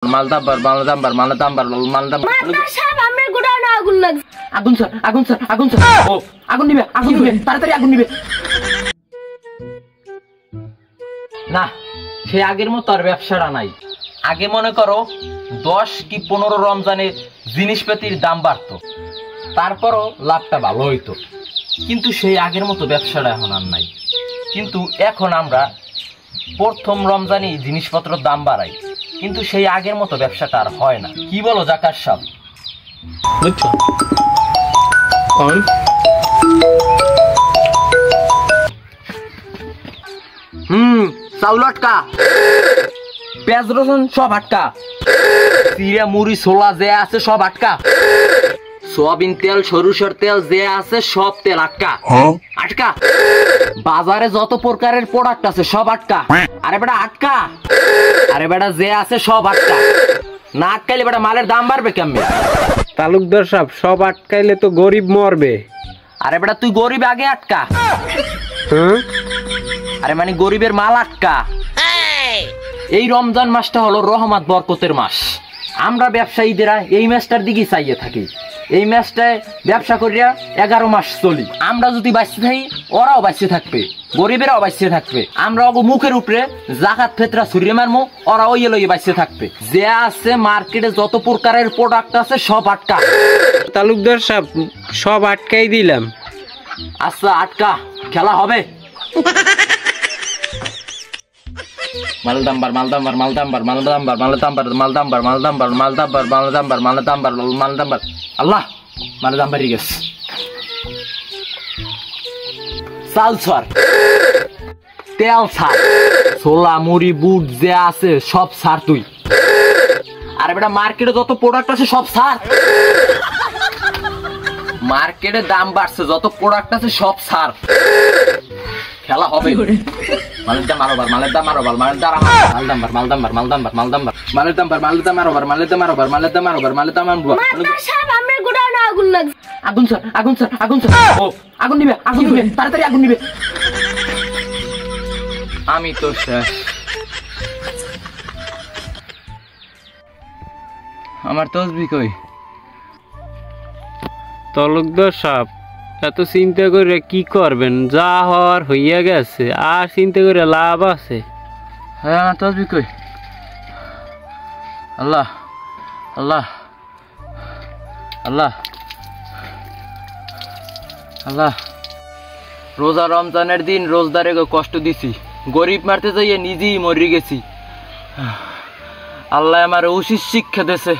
মালদাম্বার মালদাম্বার মালদাম্বার মালদাম্বার master সাহেব আমরা গোডাউনে আগুন লাগছে। আগুন স্যার আগুন স্যার আগুন স্যার ও আগুন নিবে তাড়াতাড়ি আগুন নিবে। না সে আগের মতো আর ব্যবসাটা নাই। আগে মনে করো 10 কি 15 রমজানে জিনিসপাতির দাম বাড়তো, তারপরও লাভটা ভালো হইতো, কিন্তু সেই আগের মতো ব্যবসাটা এখন আর নাই। কিন্তু এখন আমরা প্রথম রমজানে জিনিসপত্রের দাম বাড়াই, কিন্তু সেই আগের মতো ব্যবসাটা আর হয় না। কি বলো জাকার সাহেব? চাউল আটকা, পেঁয়াজ রসুন সব আটকা, চিড়া মুড়ি ছোলা যে আছে সব আটকা, সোয়াবিন তেল সরিষার তেল যে আছে সব তেল আটকা আটকা, বাজারে যত প্রকারের প্রোডাক্ট আছে সব আটকা। আরে বেটা আটকা, আরে বেটা যে আছে সব আটকা, না আটকাইলে বেটা মালের দাম বাড়বে কেমনে? তালুকদার সাহেব সব আটকাইলে তো গরিব মরবে। আরে বেটা তুই গরিব আগে আটকা। আরে মানে গরিবের মাল আটকা। এই রমজান মাসটা হলো রহমত বরকতের মাস। আমরা ব্যবসায়ীদেরা এই মাসটার দিকে চাইয়ে থাকি। এই মাসটায় ব্যবসা করিয়া 11 মাস চলি। আমরা যদি বাঁচতে থাকি ওরাও বাঁচতে থাকবে, গরিবেরাও বাঁচতে থাকবে। আমরা মুখের উপরে জাকাত ফেতরা ছুরিয়ে মারমু, ওরা ওই লইয়ে বাঁচতে থাকবে। যে আছে মার্কেটে যত প্রকারের প্রোডাক্ট আছে সব আটকা। তালুকদার সাহেব সব আটকাই দিলাম। আচ্ছা আটকা, খেলা হবে। মালদাম্বার মালদাম্বার মালদাম্বার মালদাম্বার মালদাম্বার মালদাম্বার মালদাম্বার মালদাম্বার মালদাম্বার মালদাম্বার মালদাম্বার আল্লাহ মালদাম্বারই গেছে। চাল ছাড়, তেল ছাড়, ছোলা মুড়ি বুট যে আছে সব ছাড় তুই। আরে বেটা মার্কেটে যত প্রোডাক্ট আছে সব ছাড়। মার্কেটে দাম বাড়ছে, যত প্রোডাক্ট আছে সব ছাড়। খেলা হবে। মালের দাম আরো বার, মালের দাম আরো বার, মালের দাম মালদাম্বার মালদাম্বার মালদাম্বার মালদাম্বার মালের দাম বার, মালের দাম আরো বার, মালের দাম আরো বার, মালের দাম আরো বার, মালের দাম আরো বার। মাস্টার সাহেব আমরা গোডাউনে আগুন লাগছে। আগুন স্যার আগুন স্যার আগুন স্যার ও আগুন নিবে তাড়াতাড়ি আগুন নিবে। আমি তো শেষ, আমার তসবিহ কই? তালুকদার সাহেব এত চিন্তা করে কি করবেন? যা হওয়ার হইয়া গেছে, আর চিন্তা করে লাভ আছে? হ্যাঁ আমার তসবিহ কই? আল্লাহ আল্লাহ আল্লাহ আল্লাহ। রোজা রমজানের দিন রোজদারে কষ্ট দিছি, গরিব মারতে যাইয়ে নিজেই মরি গেছি। আল্লাহ আমার উচিত শিক্ষা দিয়েছে।